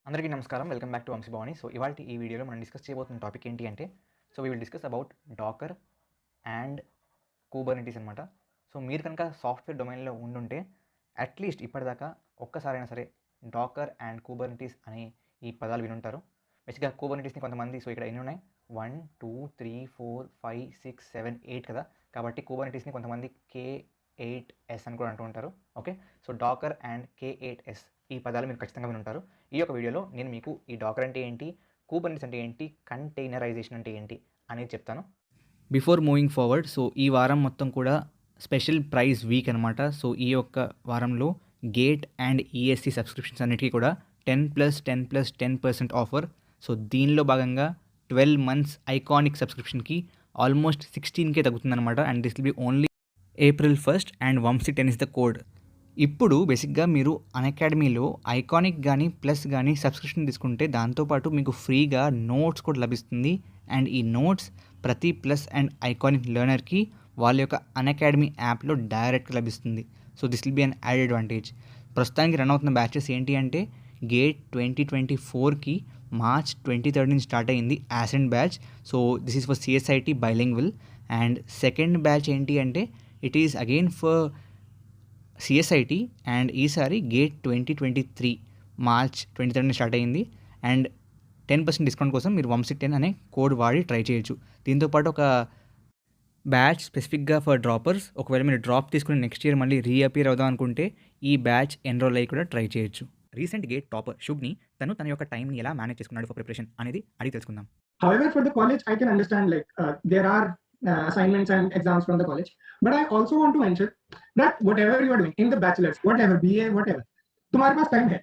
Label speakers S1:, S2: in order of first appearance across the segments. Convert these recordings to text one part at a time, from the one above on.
S1: అందరికీ నమస్కారం. Welcome back to Vamshi Bhavani. So ఇవాల్టి ఈ వీడియోలో మనం డిస్కస్ చేయబోతున్న టాపిక్ ఏంటి అంటే, we will discuss about Docker and Kubernetes అనమాట. సో మీరు కనుక సాఫ్ట్‌వేర్ డొమైన్‌లో ఉండుంటే అట్‌లీస్ట్ ఇప్పటిదాకా ఒక్కసారైనా సరే డాకర్ అండ్ కుబర్నెటీస్ అనే ఈ పదాలు వినుంటారు. బేసిక్‌గా కుబర్నెటీస్‌ని కొంతమంది ఇక్కడ ఎన్ని ఉన్నాయి? 1, 2, 3, 4, 5, 6, 7, 8 కదా! కాబట్టి కుబర్నెటీస్‌ని కొంతమంది K8s అని కూడా అంటూ ఉంటారు. Okay. So Dakar and K8s ఈ పదాలు మీరు ఖచ్చితంగా వినుంటారు. ఈ యొక్క వీడియోలో నేను మీకు ఈ డాకర్ అంటే ఏంటి, కుబర్నెటీస్ అంటే ఏంటి, కంటైనరైజేషన్ అంటే ఏంటి అనేది చెప్తాను. బిఫోర్ మూవింగ్ ఫార్వర్డ్, సో ఈ వారం మొత్తం కూడా స్పెషల్ ప్రైస్ వీక్ అనమాట. సో ఈ యొక్క వారంలో గేట్ అండ్ ఈఎస్సి సబ్స్క్రిప్షన్స్ అన్నిటికీ కూడా 10+10+10% ఆఫర్. సో దీనిలో భాగంగా 12 మంత్స్ ఐకానిక్ సబ్స్క్రిప్షన్కి ఆల్మోస్ట్ 16K తగ్గుతుందన్నమాట. And this will be only April 1st and వంశీ10 ఇస్ ద కోడ్. ఇప్పుడు బేసిక్గా మీరు అన్అకాడమీలో ఐకానిక్ కానీ ప్లస్ కానీ సబ్స్క్రిప్షన్ తీసుకుంటే దాంతోపాటు మీకు ఫ్రీగా నోట్స్ కూడా లభిస్తుంది. అండ్ ఈ నోట్స్ ప్రతి ప్లస్ అండ్ ఐకానిక్ లెర్నర్కి వాళ్ళ యొక్క అన్అకాడమీ యాప్లో డైరెక్ట్గా లభిస్తుంది. So this will be an add advantage. ప్రస్తుతానికి రన్ అవుతున్న బ్యాచెస్ ఏంటి అంటే గేట్ 2024కి March 23rd నుంచి స్టార్ట్ అయింది accent batch. So this is for CSIT bilingual. And second batch ఏంటి అంటే it is again for CSIT and ఈసారి గేట్ 2023 March 23rd స్టార్ట్ అయింది. అండ్ 10% డిస్కౌంట్ కోసం మీరు వంశీ10 అనే కోడ్ వాడి ట్రై చేయొచ్చు. దీంతోపాటు ఒక బ్యాచ్ స్పెసిఫిక్గా ఫర్ డ్రాపర్స్, ఒకవేళ మీరు డ్రాప్ తీసుకుని నెక్స్ట్ ఇయర్ మళ్ళీ రీఅపియర్ అవుదాం అనుకుంటే ఈ బ్యాచ్ ఎన్రోల్ అయ్యి కూడా ట్రై చేయొచ్చు. రీసెంట్ గేట్ టాపర్ శుభ్ని తన యొక్క టైంని ఎలా మేనేజ్ చేసుకున్నాడు ఫర్ ప్రిపరేషన్ అనేది అడిగి తెలుసుకుందాం.
S2: However, for the college, I can understand there are assignments and exams from the college, but I also want to mention that whatever you are doing in the bachelor's, whatever BA, whatever, तुम्हारे पास time है.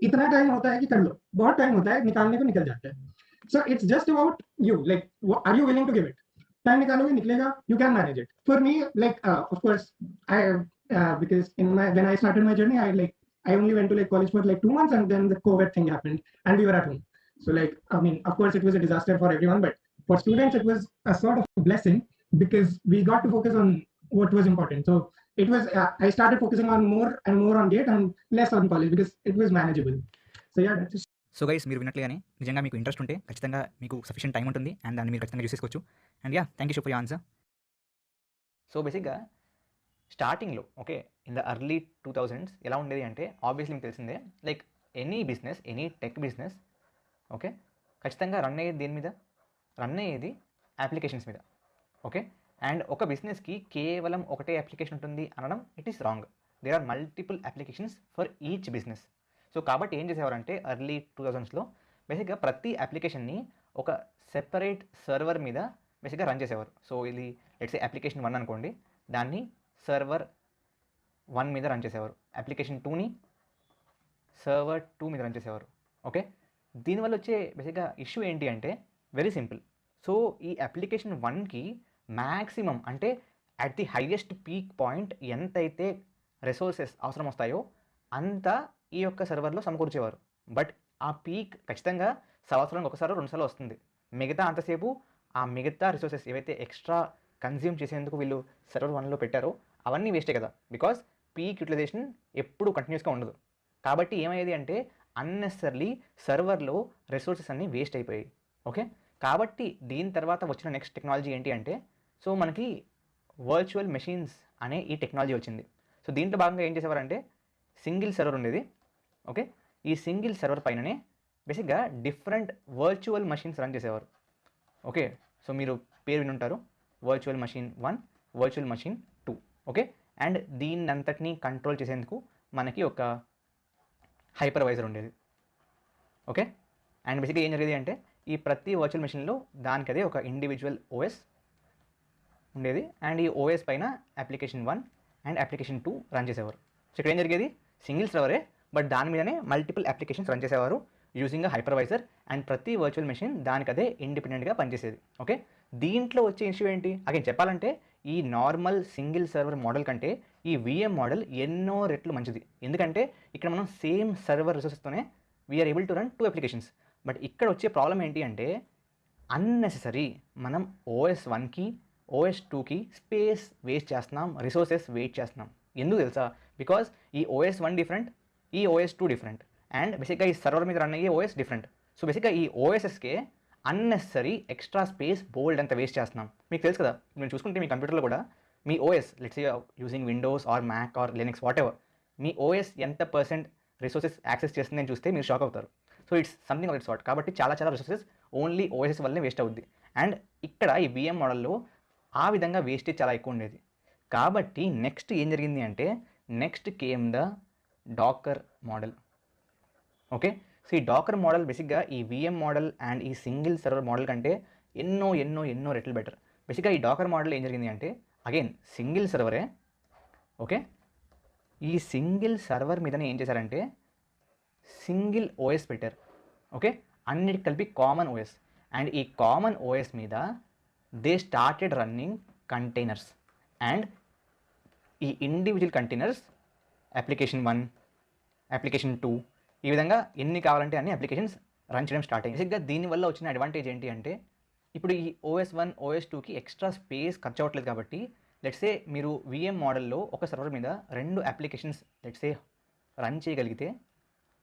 S2: इतना time होता है कि कर लो. बहुत time होता है निकालने को निकल जाता है. So it's just about you. Like, are you willing to give it? Time निकालोगे निकलेगा. You can manage it. For me, of course, because when I started my journey, I only went to college for 2 months, and then the COVID thing happened, and we were at home. So of course, it was a disaster for everyone, but for students, it was a sort of blessing because we got to focus on what was important. So it was, I started focusing on more and more on GATE and less on college because it was manageable. So yeah, that's just.
S1: So guys, మీరు విన్నట్లుగానే నిజంగా మీకు interest ఉంటే ఖచ్చితంగా మీకు sufficient time ఉంటుంది and దాన్ని మీరు ఖచ్చితంగా యూస్ చేసుకోవచ్చు. And thank you for your answer. So బేసిక్గా స్టార్టింగ్లో okay in the early 2000s ఎలా ఉండేది అంటే ఆబ్వియస్లీ మీకు తెలిసిందే, any business, any tech business okay ఖచ్చితంగా రన్ అయ్యేది దేని మీద? రన్ అయ్యేది అప్లికేషన్స్ మీద. ఓకే. అండ్ ఒక బిజినెస్కి కేవలం ఒకటే అప్లికేషన్ ఉంటుంది అనడం it is wrong. There are multiple applications for each business. So కాబట్టి ఏం చేసేవారంటే ఎర్లీ 2000స్లో బేసిక్గా ప్రతి అప్లికేషన్ని ఒక సెపరేట్ సర్వర్ మీద బేసిక్గా రన్ చేసేవారు. సో ఇది లెట్స్ సే అప్లికేషన్ 1 అనుకోండి, దాన్ని సర్వర్ 1 మీద రన్ చేసేవారు. అప్లికేషన్ 2ని సర్వర్ 2 మీద రన్ చేసేవారు. ఓకే. దీనివల్ల వచ్చే బేసిక్గా ఇష్యూ ఏంటి అంటే వెరీ సింపుల్. సో ఈ అప్లికేషన్ 1కి మ్యాక్సిమం అంటే at the highest peak point ఎంతైతే రిసోర్సెస్ అవసరం వస్తాయో అంత ఈ యొక్క సర్వర్లో సమకూర్చేవారు. బట్ ఆ పీక్ ఖచ్చితంగా సంవత్సరానికి ఒకసారి 2 సార్లు వస్తుంది. మిగతా అంతసేపు ఆ మిగతా రిసోర్సెస్ ఏవైతే ఎక్స్ట్రా కన్జ్యూమ్ చేసేందుకు వీళ్ళు సర్వర్ 1లో పెట్టారో అవన్నీ వేస్టే కదా, బికాస్ పీక్ యూటిలైజేషన్ ఎప్పుడు కంటిన్యూస్గా ఉండదు. కాబట్టి ఏమయ్యేది అంటే అన్నెసర్లీ సర్వర్లో రిసోర్సెస్ అన్నీ వేస్ట్ అయిపోయాయి. ఓకే. కాబట్టి దీని తర్వాత వచ్చిన నెక్స్ట్ టెక్నాలజీ ఏంటి అంటే సో మనకి వర్చువల్ మెషిన్స్ అనే ఈ టెక్నాలజీ వచ్చింది. సో దీంట్లో భాగంగా ఏం చేసేవారంటే సింగిల్ సర్వర్ ఉండేది. ఓకే. ఈ సింగిల్ సర్వర్ పైననే బేసిక్గా డిఫరెంట్ వర్చువల్ మెషిన్స్ రన్ చేసేవారు. ఓకే. సో మీరు పేరు వినుంటారు, virtual machine 1, virtual machine 2. Okay. And దీన్ని అంతటినీ కంట్రోల్ చేసేందుకు మనకి ఒక హైపర్వైజర్ ఉండేది. ఓకే. అండ్ బేసిక్గా ఏం జరిగేది అంటే ఈ ప్రతి వర్చువల్ మెషిన్లో దానికి అదే ఒక ఇండివిజువల్ ఓఎస్ ఉండేది. అండ్ ఈ ఓఎస్ పైన అప్లికేషన్ 1 అండ్ అప్లికేషన్ 2 రన్ చేసేవారు. సో ఇక్కడ ఏం జరిగేది, సింగిల్ సర్వరే బట్ దాని మీదనే మల్టిపుల్ అప్లికేషన్స్ రన్ చేసేవారు యూజింగ్ అ హైపర్వైజర్. అండ్ ప్రతి వర్చువల్ మెషిన్ దానికి అదే ఇండిపెండెంట్గా పనిచేసేది. ఓకే. దీంట్లో వచ్చే ఇష్యూ ఏంటి అగైన్ చెప్పాలంటే ఈ నార్మల్ సింగిల్ సర్వర్ మోడల్ కంటే ఈ విఎం మోడల్ ఎన్నో రెట్లు మంచిది. ఎందుకంటే ఇక్కడ మనం సేమ్ సర్వర్ రిసోర్సెస్తోనే we are able to run 2 applications. But ఇక్కడ వచ్చే ప్రాబ్లం ఏంటి అంటే అన్నెసెసరీ మనం ఓఎస్ 1కి ఓఎస్ 2కి స్పేస్ వేస్ట్ చేస్తున్నాం, రిసోర్సెస్ వెయిట్ చేస్తున్నాం. ఎందుకు తెలుసా? బికాజ్ ఈ ఓఎస్ 1 డిఫరెంట్, ఈ ఓఎస్ 2 డిఫరెంట్. అండ్ బేసిక్గా ఈ సర్వర్ మీద రన్ అయ్యే ఓఎస్ డిఫరెంట్. సో బేసిక్గా ఈ ఓఎస్ఎస్కే అన్నెసరీ ఎక్స్ట్రా స్పేస్ బోల్డ్ అంత వేస్ట్ చేస్తున్నాం. మీకు తెలుసు కదా, మీరు చూసుకుంటే మీ కంప్యూటర్లో కూడా మీ OS let's using Windows or Mac or Linux whatever, మీ ఓఎస్ ఎంత పర్సెంట్ రిసోర్సెస్ యాక్సెస్ చేస్తుందని చూస్తే మీరు షాక్ అవుతారు. So it's something of it sort. కాబట్టి చాలా రిసోర్సెస్ ఓన్లీ ఓఎస్ఎస్ వల్లనే వేస్ట్ అవుద్ది. అండ్ ఇక్కడ ఈ VM మోడల్లో ఆ విధంగా వేస్టేజ్ చాలా ఎక్కువ ఉండేది. కాబట్టి నెక్స్ట్ ఏం జరిగింది అంటే next came the Docker model. Okay, so ఈ డాకర్ మోడల్ బేసిక్గా ఈ VM మోడల్ అండ్ ఈ సింగిల్ సర్వర్ మోడల్ కంటే ఎన్నో రెట్లు బెటర్. బేసిక్గా ఈ డాకర్ మోడల్ ఏం జరిగింది అంటే అగైన్ సింగిల్ సర్వరే. ఓకే, ఈ సింగిల్ సర్వర్ మీదనే ఏం చేశారంటే సింగిల్ ఓఎస్ పెట్టారు. ఓకే, అన్నిటికి కలిపి కామన్ ఓఎస్. అండ్ ఈ కామన్ ఓఎస్ మీద they started running containers. And ఈ ఇండివిజువల్ కంటైనర్స్ అప్లికేషన్ 1, అప్లికేషన్ 2 ఈ విధంగా ఎన్ని కావాలంటే అన్ని అప్లికేషన్స్ రన్ చేయడం స్టార్ట్ అయ్యింది. బేసిక్గా దీనివల్ల వచ్చిన అడ్వాంటేజ్ ఏంటి అంటే ఇప్పుడు ఈ OS1, OS2కి ఎక్స్ట్రా స్పేస్ ఖర్చు అవ్వట్లేదు. కాబట్టి లెట్సే మీరు VM మోడల్లో ఒక సర్వర్ మీద 2 అప్లికేషన్స్ లెట్సే రన్ చేయగలిగితే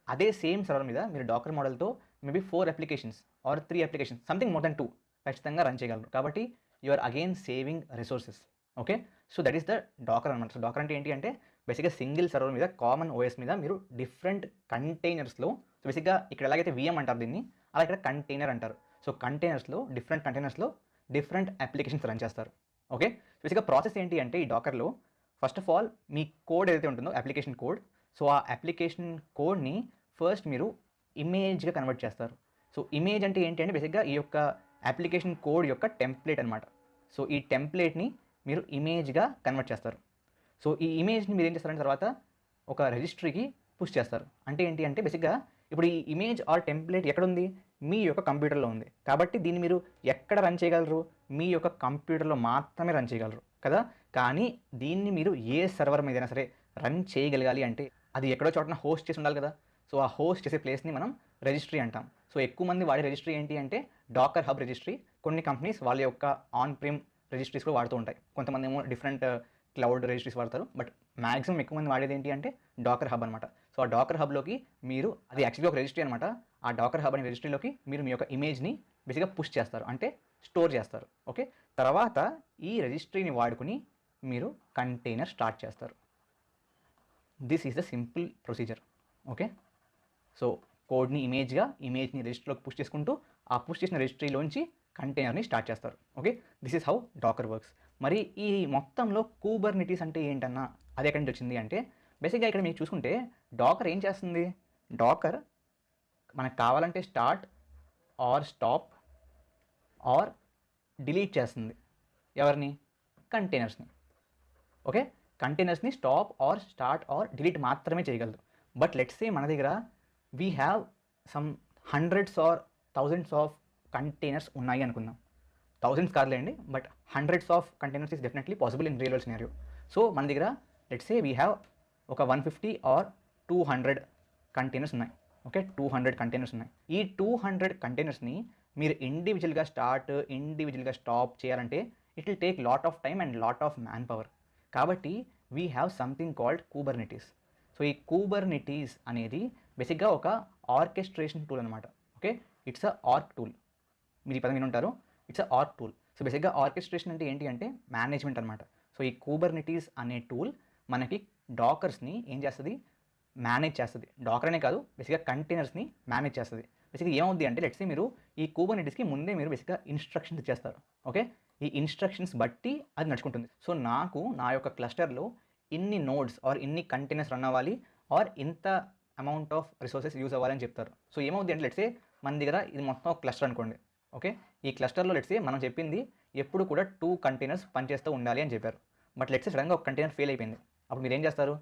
S1: అదే సేమ్ సర్వర్ మీద మీరు డాకర్ మోడల్తో maybe 4 applications or 3 applications something more than 2 ఖచ్చితంగా రన్ చేయగలరు. కాబట్టి you are again saving resources. Okay, so that is the Docker అనమాట. సో డాకర్ అంటే ఏంటి అంటే బేసిక్గా సింగిల్ సర్వర్ మీద కామన్ ఓఎస్ మీద మీరు డిఫరెంట్ కంటైనర్స్లో, సో బేసిక్గా ఇక్కడ ఎలాగైతే VM అంటారు దీన్ని, అలా ఇక్కడ కంటైనర్ అంటారు. సో కంటైనర్స్లో డిఫరెంట్ కంటైనర్స్లో డిఫరెంట్ అప్లికేషన్స్ రన్ చేస్తారు. ఓకే, బేసిక్గా ప్రాసెస్ ఏంటి అంటే ఈ డాకర్లో ఫస్ట్ ఆఫ్ ఆల్ మీ కోడ్ ఏదైతే ఉంటుందో అప్లికేషన్ కోడ్, సో ఆ అప్లికేషన్ కోడ్ని ఫస్ట్ మీరు ఇమేజ్గా కన్వర్ట్ చేస్తారు. సో ఇమేజ్ అంటే ఏంటి అంటే బేసిక్గా ఈ యొక్క అప్లికేషన్ కోడ్ యొక్క టెంప్లెట్ అనమాట. సో ఈ టెంప్లెట్ని మీరు ఇమేజ్గా కన్వర్ట్ చేస్తారు. సో ఈ ఇమేజ్ని మీరు ఏం చేస్తారంటే తర్వాత ఒక రిజిస్ట్రీకి పుష్ చేస్తారు. అంటే ఏంటి అంటే బేసిక్గా ఇప్పుడు ఈ ఇమేజ్ ఆర్ టెంప్లెట్ ఎక్కడుంది, మీ యొక్క కంప్యూటర్లో ఉంది. కాబట్టి దీన్ని మీరు ఎక్కడ రన్ చేయగలరు, మీ యొక్క కంప్యూటర్లో మాత్రమే రన్ చేయగలరు కదా. కానీ దీన్ని మీరు ఏ సర్వర్ మీదైనా సరే రన్ చేయగలగాలి అంటే అది ఎక్కడో చోటన హోస్ట్ చేసి ఉండాలి కదా. సో ఆ హోస్ట్ చేసే ప్లేస్ని మనం రిజిస్ట్రీ అంటాం. సో ఎక్కువ మంది వాడే రిజిస్ట్రీ ఏంటి అంటే డాకర్ హబ్ రిజిస్ట్రీ. కొన్ని కంపెనీస్ వాళ్ళ యొక్క ఆన్ ప్రిమ్ రిజిస్ట్రీస్ కూడా వాడుతూ ఉంటాయి. కొంతమంది ఏమో డిఫరెంట్ క్లౌడ్ రిజిస్ట్రీస్ వాడతారు. బట్ మ్యాక్సిమం ఎక్కువ మంది వాడేది ఏంటి అంటే డాకర్ హబ్ అనమాట. సో ఆ డాకర్ హబ్లోకి మీరు, అది యాక్చువల్లీ ఒక రిజిస్ట్రీ అనమాట. ఆ డాకర్ హబ్ అనే రిజిస్ట్రీలోకి మీరు మీ యొక్క ఇమేజ్ని బేసిక్గా పుష్ చేస్తారు, అంటే స్టోర్ చేస్తారు. ఓకే, తర్వాత ఈ రిజిస్ట్రీని వాడుకుని మీరు కంటైనర్ స్టార్ట్ చేస్తారు. This is the simple procedure. Okay, so కోడ్ని ఇమేజ్ని రిజిస్ట్రీలోకి పుష్ చేసుకుంటూ ఆ పుష్ చేసిన రిజిస్ట్రీలోంచి కంటైనర్ని స్టార్ట్ చేస్తారు. Okay, this is how Docker works. మరి ఈ మొత్తంలో కూబర్నిటీస్ అంటే ఏంటన్నా, అది ఎక్కడి నుంచి వచ్చింది అంటే బేసిక్గా ఇక్కడ మీరు చూసుకుంటే డాకర్ ఏం చేస్తుంది, డాకర్ మనకు కావాలంటే start or stop or delete చేస్తుంది. ఎవరిని? కంటైనర్స్ని. ఓకే, కంటైనర్స్ని stop or start or delete మాత్రమే చేయగలదు. బట్ లెట్స్ సే మన దగ్గర we have some hundreds or thousands of containers ఉన్నాయి అనుకుందాం. థౌజండ్స్ కాదులేండి, but hundreds of containers is definitely possible in real world scenario. So మన దగ్గర లెట్స్ సే వీ హ్యావ్ ఒక 150 ఆర్ 200 కంటైనర్స్ ఉన్నాయి. ఓకే, 200 కంటైనర్స్ ఉన్నాయి. ఈ 200 కంటైనర్స్ని మీరు ఇండివిజువల్గా స్టార్ట్, ఇండివిజువల్గా స్టాప్ చేయాలంటే it will take lot of time and lot of manpower. కాబట్టి we have something called Kubernetes. So ఈ కూబర్నిటీస్ అనేది బేసిక్గా ఒక ఆర్కెస్ట్రేషన్ టూల్ అనమాట. Okay, it's a arc tool. మీరు ఈ పదం వినుంటారు, it's a arc tool. So బేసిక్గా ఆర్కెస్ట్రేషన్ అంటే ఏంటి అంటే మేనేజ్మెంట్ అనమాట. సో ఈ కూబర్నిటీస్ అనే టూల్ మనకి డాకర్స్ని ఏం చేస్తుంది, మేనేజ్ చేస్తుంది. డాకర్ అనే కాదు, బేసిక్గా కంటైనర్స్ని మేనేజ్ చేస్తుంది. బేసిక్గా ఏమవుద్ది అంటే లెట్స్ సే మీరు ఈ కూబర్నిటీస్కి ముందే మీరు బేసిక్గా ఇన్స్ట్రక్షన్స్ ఇచ్చేస్తారు. ఓకే, ఈ ఇన్స్ట్రక్షన్స్ బట్టి అది నడుచుకుంటుంది. సో నాకు నా యొక్క క్లస్టర్లో ఇన్ని నోడ్స్ ఆర్ ఇన్ని కంటైనర్స్ రన్ అవ్వాలి ఆర్ ఇంత అమౌంట్ ఆఫ్ రిసోర్సెస్ యూజ్ అవ్వాలని చెప్తారు. సో ఏమవుద్ది అంటే లెట్స్ సే మన దగ్గర ఇది మొత్తం క్లస్టర్ అనుకోండి. ఓకే, ఈ క్లస్టర్లో లెట్స్ సే మనం చెప్పింది ఎప్పుడు కూడా 2 కంటైనర్స్ పనిచేస్తూ ఉండాలి అని చెప్పారు. బట్ లెట్స్ సే సడన్గా ఒక కంటైనర్ ఫెయిల్ అయిపోయింది. అప్పుడు మీరు ఏం చేస్తారు,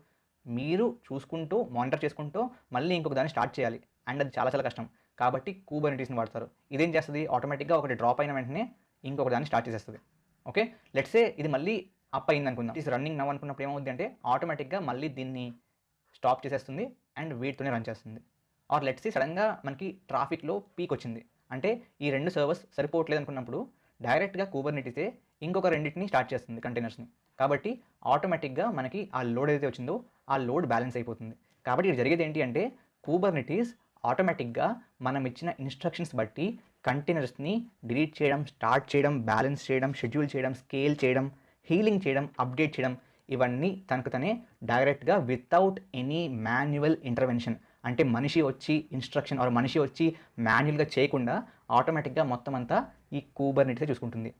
S1: మీరు చూసుకుంటూ మానిటర్ చేసుకుంటూ మళ్ళీ ఇంకొక దాన్ని స్టార్ట్ చేయాలి. అండ్ అది చాలా కష్టం. కాబట్టి కూబర్నిటీస్ని వాడతారు. ఇదేం చేస్తుంది, ఆటోమేటిక్గా ఒకటి డ్రాప్ అయిన వెంటనే ఇంకొక దాన్ని స్టార్ట్ చేసేస్తుంది. ఓకే, లెట్స్ సే ఇది మళ్ళీ అప్ అయింది అనుకుందాం, ఇస్ రన్నింగ్ నవ్ అనుకున్నప్పుడు ఏమవుతుంది అంటే ఆటోమేటిక్గా మళ్ళీ దీన్ని స్టాప్ చేసేస్తుంది అండ్ వీటితోనే రన్ చేస్తుంది. ఆర్ లెట్స్ సే సడన్గా మనకి ట్రాఫిక్లో పీక్ వచ్చింది, అంటే ఈ 2 సర్వర్స్ సరిపోవట్లేదు అనుకున్నప్పుడు డైరెక్ట్గా కూబర్నిటీసే ఇంకొక రెండింటిని స్టార్ట్ చేస్తుంది కంటైనర్స్ని. కాబట్టి ఆటోమేటిక్గా మనకి ఆ లోడ్ ఏదైతే వచ్చిందో ఆ లోడ్ బ్యాలెన్స్ అయిపోతుంది. కాబట్టి ఇది జరిగేది ఏంటి అంటే కూబర్నెటీస్ ఆటోమేటిక్గా మనం ఇచ్చిన ఇన్స్ట్రక్షన్స్ బట్టి కంటైనర్స్ని డిలీట్ చేయడం, స్టార్ట్ చేయడం, బ్యాలెన్స్ చేయడం, షెడ్యూల్ చేయడం, స్కేల్ చేయడం, హీలింగ్ చేయడం, అప్డేట్ చేయడం, ఇవన్నీ తనకు తనే డైరెక్ట్గా వితౌట్ ఎనీ మాన్యువల్ ఇంటర్వెన్షన్, అంటే మనిషి వచ్చి ఇన్స్ట్రక్షన్ ఆర్ మనిషి వచ్చి మాన్యువల్గా చేయకుండా ఆటోమేటిక్గా మొత్తం అంతా ఈ కూబర్నెటీసే చూసుకుంటుంది.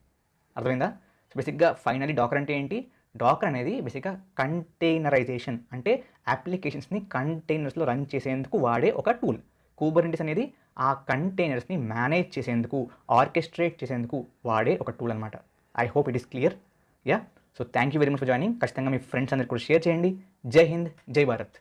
S1: అర్థమైందా? సో బేసిక్గా ఫైనలీ డాకర్ అంటే ఏంటి? డాకర్ అనేది బేసిక్గా కంటైనరైజేషన్, అంటే అప్లికేషన్స్ని కంటైనర్స్లో రన్ చేసేందుకు వాడే ఒక టూల్. కూబర్నెటీస్ అనేది ఆ కంటైనర్స్ని మేనేజ్ చేసేందుకు, ఆర్కెస్ట్రేట్ చేసేందుకు వాడే ఒక టూల్ అనమాట. I hope it is clear. Yeah, so thank you very much for joining. ఖచ్చితంగా మీ ఫ్రెండ్స్ అందరికీ కూడా షేర్ చేయండి. జై హింద్, జై భారత్.